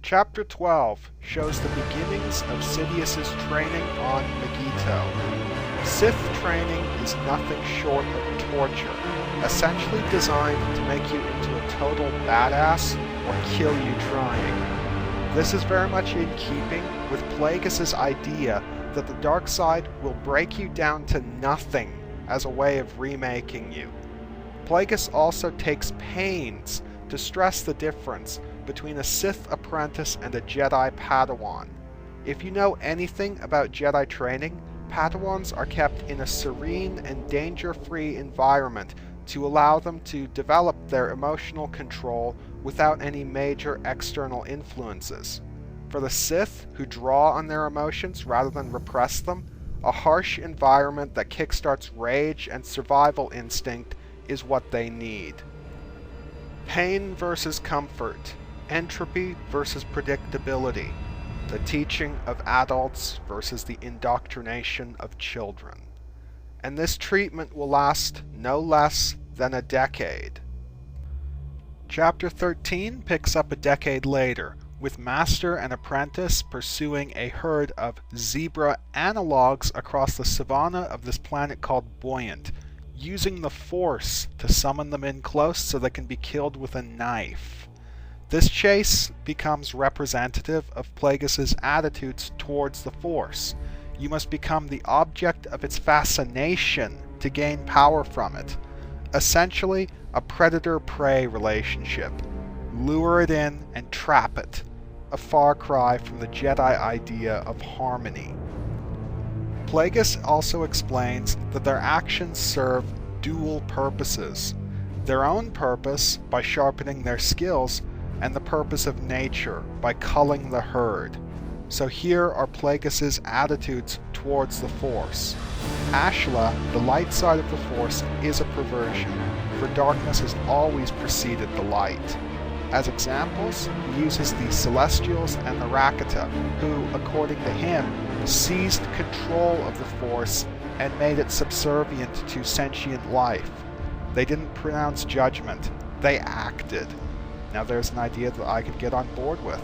Chapter 12 shows the beginnings of Sidious's training on Megiddo. Sith training is nothing short of torture, essentially designed to make you into a total badass or kill you trying. This is very much in keeping with Plagueis' idea that the dark side will break you down to nothing as a way of remaking you. Plagueis also takes pains to stress the difference between a Sith apprentice and a Jedi Padawan. If you know anything about Jedi training, Padawans are kept in a serene and danger-free environment to allow them to develop their emotional control without any major external influences. For the Sith, who draw on their emotions rather than repress them, a harsh environment that kickstarts rage and survival instinct is what they need. Pain versus comfort. Entropy versus predictability. The teaching of adults versus the indoctrination of children. And this treatment will last no less than a decade. Chapter 13 picks up a decade later, with Master and Apprentice pursuing a herd of zebra analogues across the savanna of this planet called Buoyant, using the Force to summon them in close so they can be killed with a knife. This chase becomes representative of Plagueis' attitudes towards the Force. You must become the object of its fascination to gain power from it. Essentially, a predator-prey relationship. Lure it in and trap it. A far cry from the Jedi idea of harmony. Plagueis also explains that their actions serve dual purposes. Their own purpose by sharpening their skills, and the purpose of nature by culling the herd. So here are Plagueis' attitudes towards the Force. Ashla, the light side of the Force, is a perversion, for darkness has always preceded the light. As examples, he uses the Celestials and the Rakata, who, according to him, seized control of the Force and made it subservient to sentient life. They didn't pronounce judgment, they acted. Now there's an idea that I could get on board with.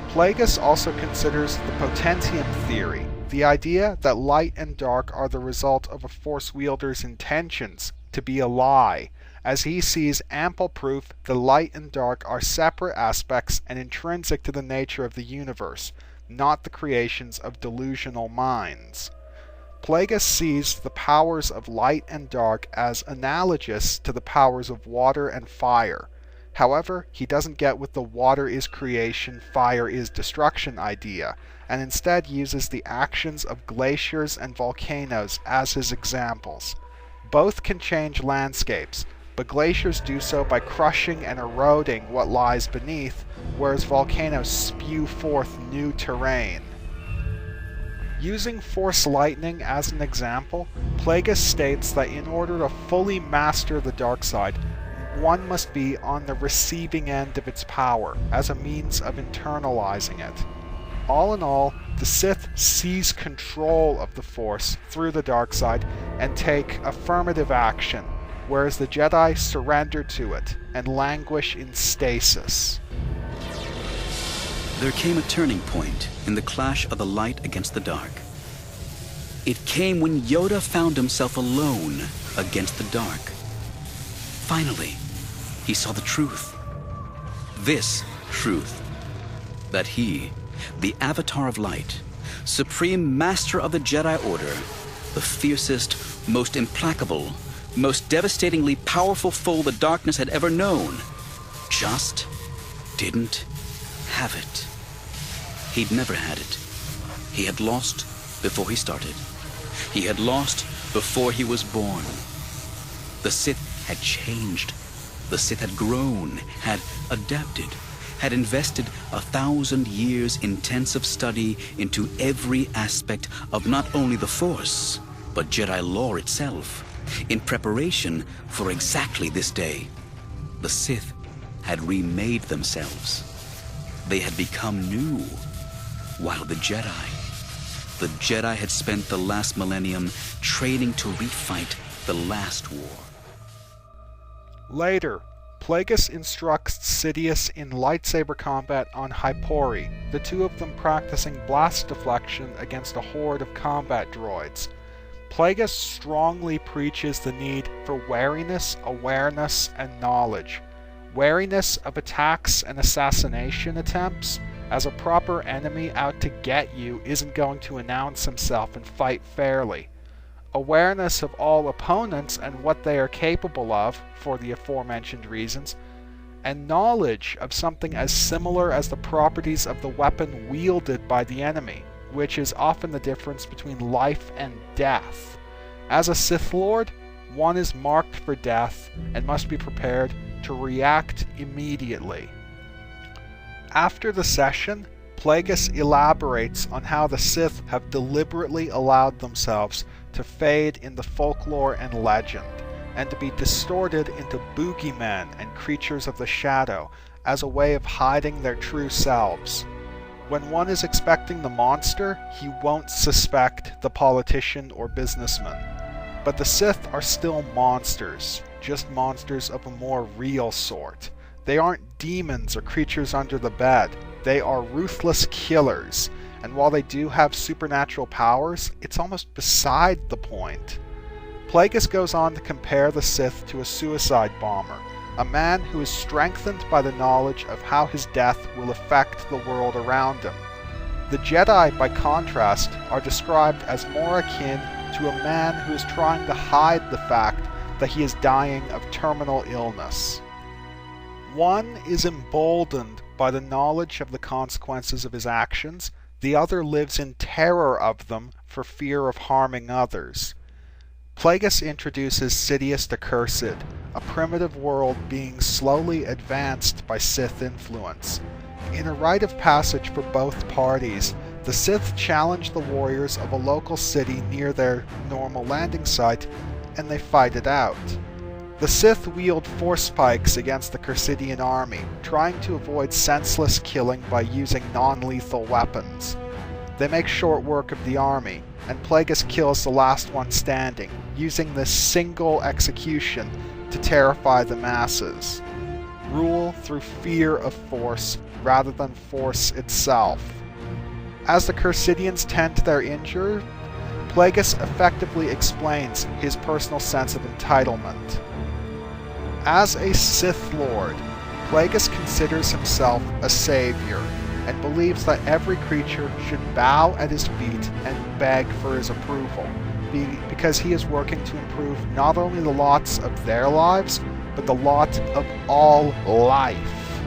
Plagueis also considers the potentium theory, the idea that light and dark are the result of a Force wielder's intentions, to be a lie, as he sees ample proof that light and dark are separate aspects and intrinsic to the nature of the universe, not the creations of delusional minds. Plagueis sees the powers of light and dark as analogous to the powers of water and fire. However, he doesn't get with the water is creation, fire is destruction idea, and instead uses the actions of glaciers and volcanoes as his examples. Both can change landscapes, but glaciers do so by crushing and eroding what lies beneath, whereas volcanoes spew forth new terrain. Using Force lightning as an example, Plagueis states that in order to fully master the dark side, one must be on the receiving end of its power, as a means of internalizing it. All in all, the Sith seize control of the Force through the dark side and take affirmative action, whereas the Jedi surrender to it and languish in stasis. There came a turning point in the clash of the light against the dark. It came when Yoda found himself alone against the dark. Finally, he saw the truth. This truth, that he, the Avatar of Light, supreme master of the Jedi Order, the fiercest, most implacable, most devastatingly powerful foe the darkness had ever known, just didn't have it. He'd never had it. He had lost before he started. He had lost before he was born. The Sith had changed. The Sith had grown, had adapted, had invested 1,000 years intensive study into every aspect of not only the Force, but Jedi lore itself, in preparation for exactly this day. The Sith had remade themselves. They had become new, while the Jedi had spent the last millennium training to refight the last war. Later, Plagueis instructs Sidious in lightsaber combat on Hypori, the two of them practicing blast deflection against a horde of combat droids. Plagueis strongly preaches the need for wariness, awareness, and knowledge. Wariness of attacks and assassination attempts, as a proper enemy out to get you isn't going to announce himself and fight fairly. Awareness of all opponents and what they are capable of, for the aforementioned reasons, and knowledge of something as similar as the properties of the weapon wielded by the enemy, which is often the difference between life and death. As a Sith Lord, one is marked for death and must be prepared to react immediately. After the session, Plagueis elaborates on how the Sith have deliberately allowed themselves to fade in the folklore and legend, and to be distorted into boogeymen and creatures of the shadow as a way of hiding their true selves. When one is expecting the monster, he won't suspect the politician or businessman. But the Sith are still monsters, just monsters of a more real sort. They aren't demons or creatures under the bed. They are ruthless killers, and while they do have supernatural powers, it's almost beside the point. Plagueis goes on to compare the Sith to a suicide bomber, a man who is strengthened by the knowledge of how his death will affect the world around him. The Jedi, by contrast, are described as more akin to a man who is trying to hide the fact that he is dying of terminal illness. One is emboldened by the knowledge of the consequences of his actions, the other lives in terror of them for fear of harming others. Plagueis introduces Sidious to Cursed, a primitive world being slowly advanced by Sith influence. In a rite of passage for both parties, the Sith challenge the warriors of a local city near their normal landing site, and they fight it out. The Sith wield force pikes against the Cursidian army, trying to avoid senseless killing by using non-lethal weapons. They make short work of the army, and Plagueis kills the last one standing, using this single execution to terrify the masses. Rule through fear of force rather than force itself. As the Cursidians tend to their injured, Plagueis effectively explains his personal sense of entitlement. As a Sith Lord, Plagueis considers himself a savior, and believes that every creature should bow at his feet and beg for his approval, because he is working to improve not only the lots of their lives, but the lot of all life.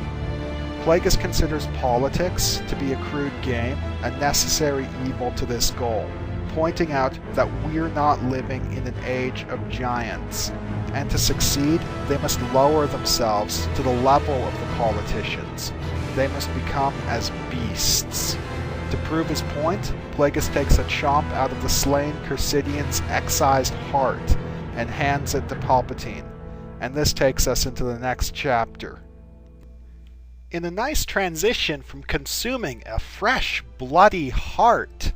Plagueis considers politics to be a crude game, a necessary evil to this goal, pointing out that we're not living in an age of giants, and to succeed, they must lower themselves to the level of the politicians. They must become as beasts. To prove his point, Plagueis takes a chomp out of the slain Cursidian's excised heart and hands it to Palpatine, and this takes us into the next chapter. In a nice transition from consuming a fresh, bloody heart,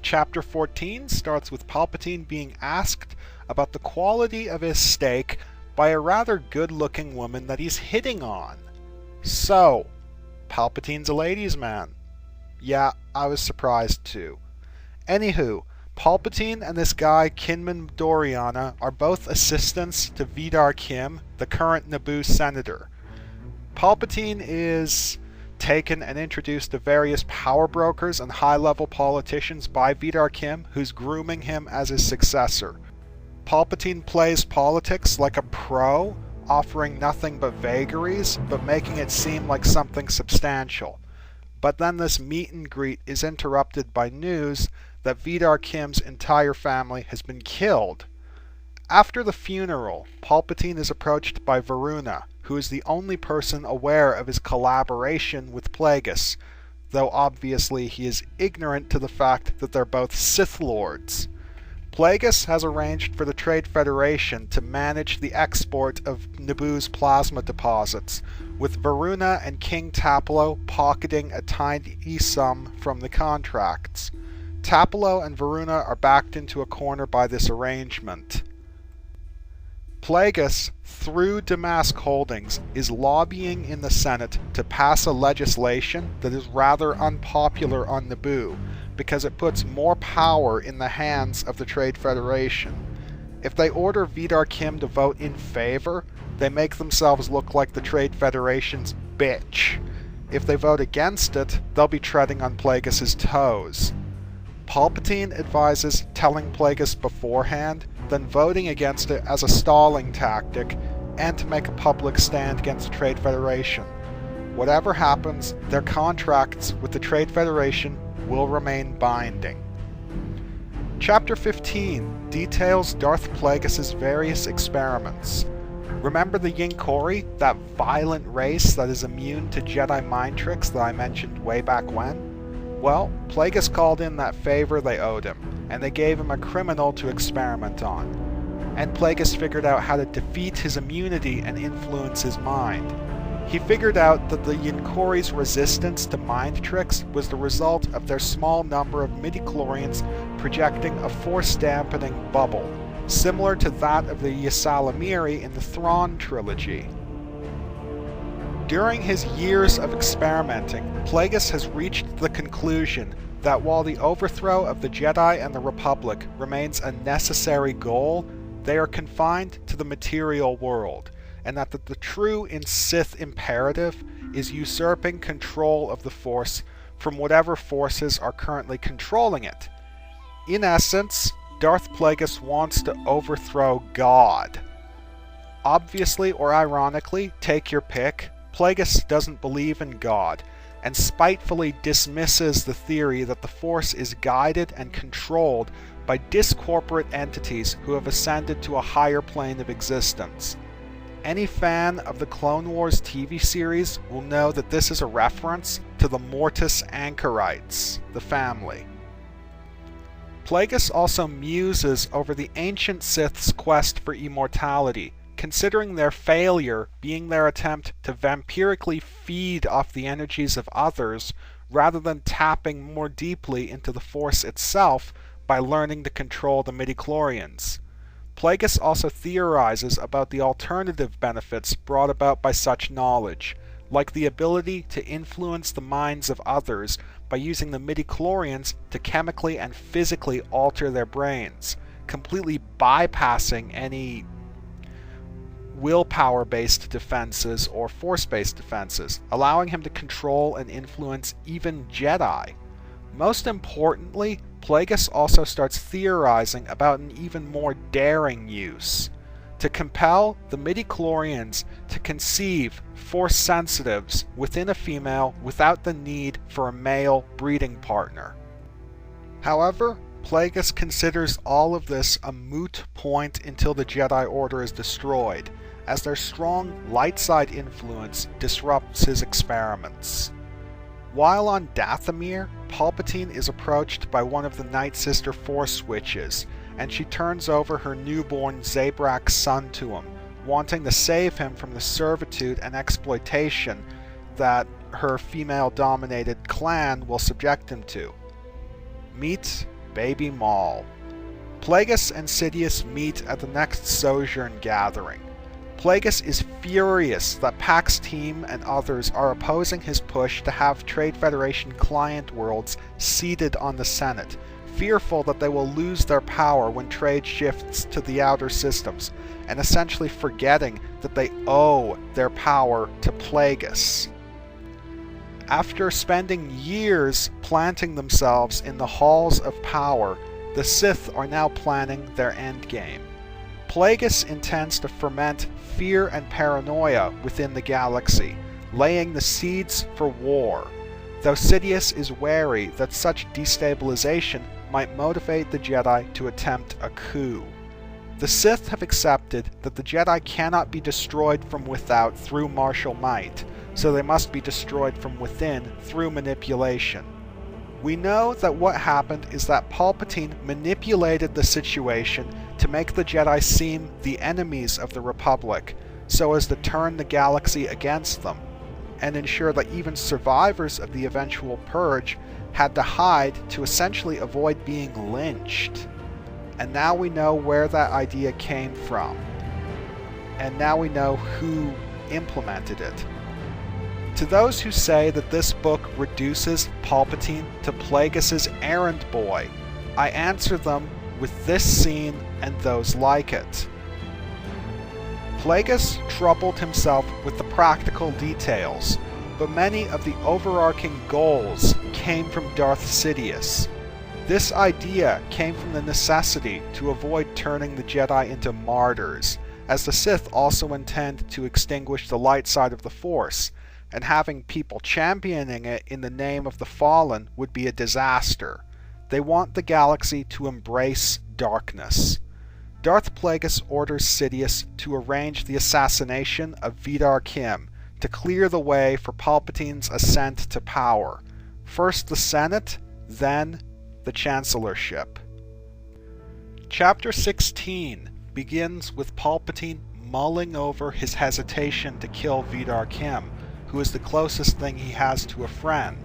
Chapter 14 starts with Palpatine being asked about the quality of his steak by a rather good-looking woman that he's hitting on. So, Palpatine's a ladies' man. Yeah, I was surprised too. Anywho, Palpatine and this guy Kinman Doriana are both assistants to Vidar Kim, the current Naboo senator. Palpatine is taken and introduced to various power brokers and high-level politicians by Vidar Kim, who's grooming him as his successor. Palpatine plays politics like a pro, offering nothing but vagaries, but making it seem like something substantial. But then this meet and greet is interrupted by news that Vidar Kim's entire family has been killed. After the funeral, Palpatine is approached by Varuna, who is the only person aware of his collaboration with Plagueis, though obviously he is ignorant to the fact that they're both Sith Lords. Plagueis has arranged for the Trade Federation to manage the export of Naboo's plasma deposits, with Varuna and King Tapalo pocketing a tiny sum from the contracts. Tapalo and Varuna are backed into a corner by this arrangement. Plagueis, through Damask Holdings, is lobbying in the Senate to pass a legislation that is rather unpopular on Naboo, because it puts more power in the hands of the Trade Federation. If they order Vidar Kim to vote in favor, they make themselves look like the Trade Federation's bitch. If they vote against it, they'll be treading on Plagueis' toes. Palpatine advises telling Plagueis beforehand, then voting against it as a stalling tactic, and to make a public stand against the Trade Federation. Whatever happens, their contracts with the Trade Federation will remain binding. Chapter 15 details Darth Plagueis' various experiments. Remember the Yinkori, that violent race that is immune to Jedi mind tricks that I mentioned way back when? Well, Plagueis called in that favor they owed him, and they gave him a criminal to experiment on. And Plagueis figured out how to defeat his immunity and influence his mind. He figured out that the Yinkori's resistance to mind tricks was the result of their small number of midichlorians projecting a force-dampening bubble, similar to that of the Ysalamiri in the Thrawn trilogy. During his years of experimenting, Plagueis has reached the conclusion that while the overthrow of the Jedi and the Republic remains a necessary goal, they are confined to the material world, and that the true Sith imperative is usurping control of the Force from whatever forces are currently controlling it. In essence, Darth Plagueis wants to overthrow God. Obviously or ironically, take your pick, Plagueis doesn't believe in God, and spitefully dismisses the theory that the Force is guided and controlled by discorporate entities who have ascended to a higher plane of existence. Any fan of the Clone Wars TV series will know that this is a reference to the Mortis Anchorites, the family. Plagueis also muses over the ancient Sith's quest for immortality, considering their failure being their attempt to vampirically feed off the energies of others rather than tapping more deeply into the Force itself by learning to control the midichlorians. Plagueis also theorizes about the alternative benefits brought about by such knowledge, like the ability to influence the minds of others by using the midichlorians to chemically and physically alter their brains, completely bypassing any willpower-based defenses or force-based defenses, allowing him to control and influence even Jedi. Most importantly, Plagueis also starts theorizing about an even more daring use, to compel the midichlorians to conceive Force sensitives within a female without the need for a male breeding partner. However, Plagueis considers all of this a moot point until the Jedi Order is destroyed, as their strong light side influence disrupts his experiments. While on Dathomir, Palpatine is approached by one of the Night Sister Force Witches, and she turns over her newborn Zabrak son to him, wanting to save him from the servitude and exploitation that her female-dominated clan will subject him to. Meet Baby Maul. Plagueis and Sidious meet at the next Sojourn gathering. Plagueis is furious that Pax's team and others are opposing his push to have Trade Federation client worlds seated on the Senate, fearful that they will lose their power when trade shifts to the outer systems, and essentially forgetting that they owe their power to Plagueis. After spending years planting themselves in the halls of power, the Sith are now planning their endgame. Plagueis intends to ferment fear and paranoia within the galaxy, laying the seeds for war, though Sidious is wary that such destabilization might motivate the Jedi to attempt a coup. The Sith have accepted that the Jedi cannot be destroyed from without through martial might, so they must be destroyed from within through manipulation. We know that what happened is that Palpatine manipulated the situation to make the Jedi seem the enemies of the Republic, so as to turn the galaxy against them, and ensure that even survivors of the eventual purge had to hide to essentially avoid being lynched. And now we know where that idea came from. and now we know who implemented it. To those who say that this book reduces Palpatine to Plagueis' errand boy, I answer them with this scene and those like it. Plagueis troubled himself with the practical details, but many of the overarching goals came from Darth Sidious. This idea came from the necessity to avoid turning the Jedi into martyrs, as the Sith also intend to extinguish the light side of the Force, and having people championing it in the name of the fallen would be a disaster. They want the galaxy to embrace darkness. Darth Plagueis orders Sidious to arrange the assassination of Vidar Kim to clear the way for Palpatine's ascent to power. First the Senate, then the Chancellorship. Chapter 16 begins with Palpatine mulling over his hesitation to kill Vidar Kim, who is the closest thing he has to a friend.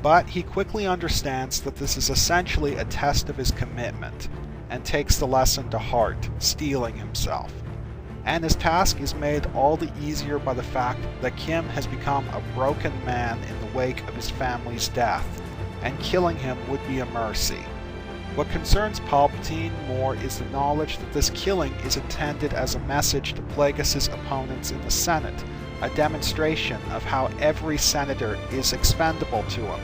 But he quickly understands that this is essentially a test of his commitment, and takes the lesson to heart, steeling himself. And his task is made all the easier by the fact that Kim has become a broken man in the wake of his family's death, and killing him would be a mercy. What concerns Palpatine more is the knowledge that this killing is intended as a message to Plagueis' opponents in the Senate, a demonstration of how every senator is expendable to him.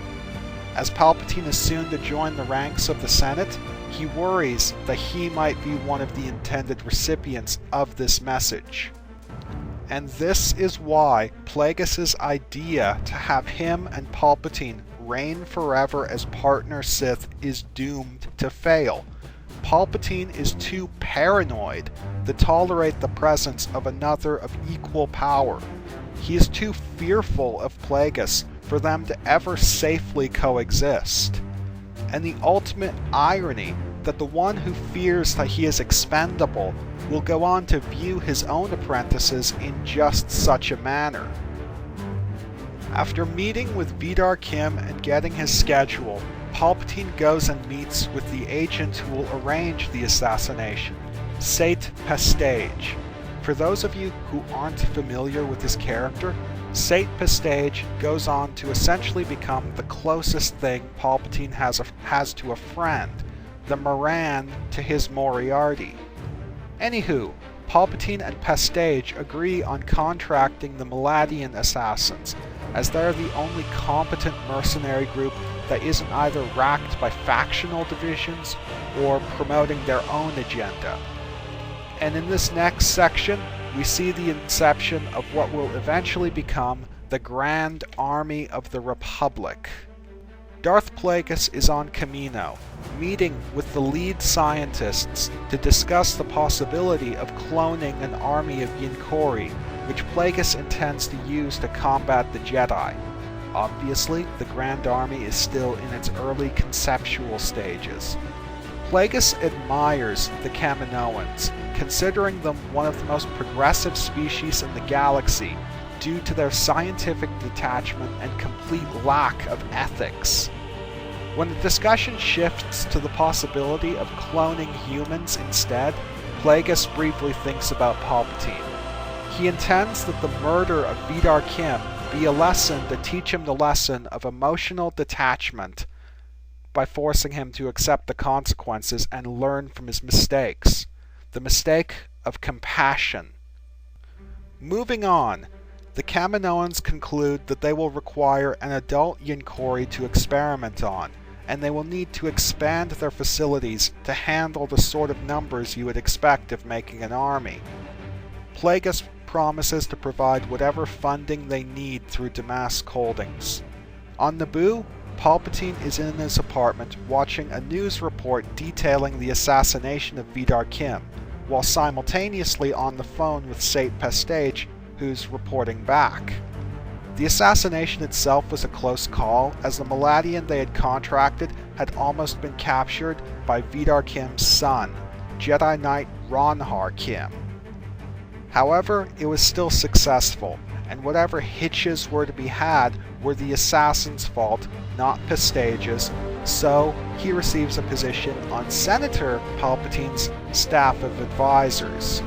As Palpatine is soon to join the ranks of the Senate, he worries that he might be one of the intended recipients of this message. And this is why Plagueis' idea to have him and Palpatine reign forever as partner Sith is doomed to fail. Palpatine is too paranoid to tolerate the presence of another of equal power. He is too fearful of Plagueis for them to ever safely coexist. And the ultimate irony that the one who fears that he is expendable will go on to view his own apprentices in just such a manner. After meeting with Vidar Kim and getting his schedule, Palpatine goes and meets with the agent who will arrange the assassination, Sait Pastage. For those of you who aren't familiar with his character, Sait Pastage goes on to essentially become the closest thing Palpatine has to a friend, the Moran to his Moriarty. Anywho, Palpatine and Pastage agree on contracting the Maladian assassins, as they're the only competent mercenary group that isn't either racked by factional divisions or promoting their own agenda. And in this next section, we see the inception of what will eventually become the Grand Army of the Republic. Darth Plagueis is on Kamino, meeting with the lead scientists to discuss the possibility of cloning an army of Yinkori, which Plagueis intends to use to combat the Jedi. Obviously, the Grand Army is still in its early conceptual stages. Plagueis admires the Kaminoans, considering them one of the most progressive species in the galaxy due to their scientific detachment and complete lack of ethics. When the discussion shifts to the possibility of cloning humans instead, Plagueis briefly thinks about Palpatine. He intends that the murder of Vidar Kim be a lesson to teach him the lesson of emotional detachment by forcing him to accept the consequences and learn from his mistakes. The mistake of compassion. Moving on, the Kaminoans conclude that they will require an adult Yinkori to experiment on, and they will need to expand their facilities to handle the sort of numbers you would expect of making an army. Plagueis promises to provide whatever funding they need through Damask Holdings. On Naboo, Palpatine is in his apartment watching a news report detailing the assassination of Vidar Kim, while simultaneously on the phone with Sait Pastage, who's reporting back. The assassination itself was a close call, as the Maladian they had contracted had almost been captured by Vidar Kim's son, Jedi Knight Ronhar Kim. However, it was still successful, and whatever hitches were to be had were the assassin's fault, not Pastage's, so he receives a position on Senator Palpatine's staff of advisors.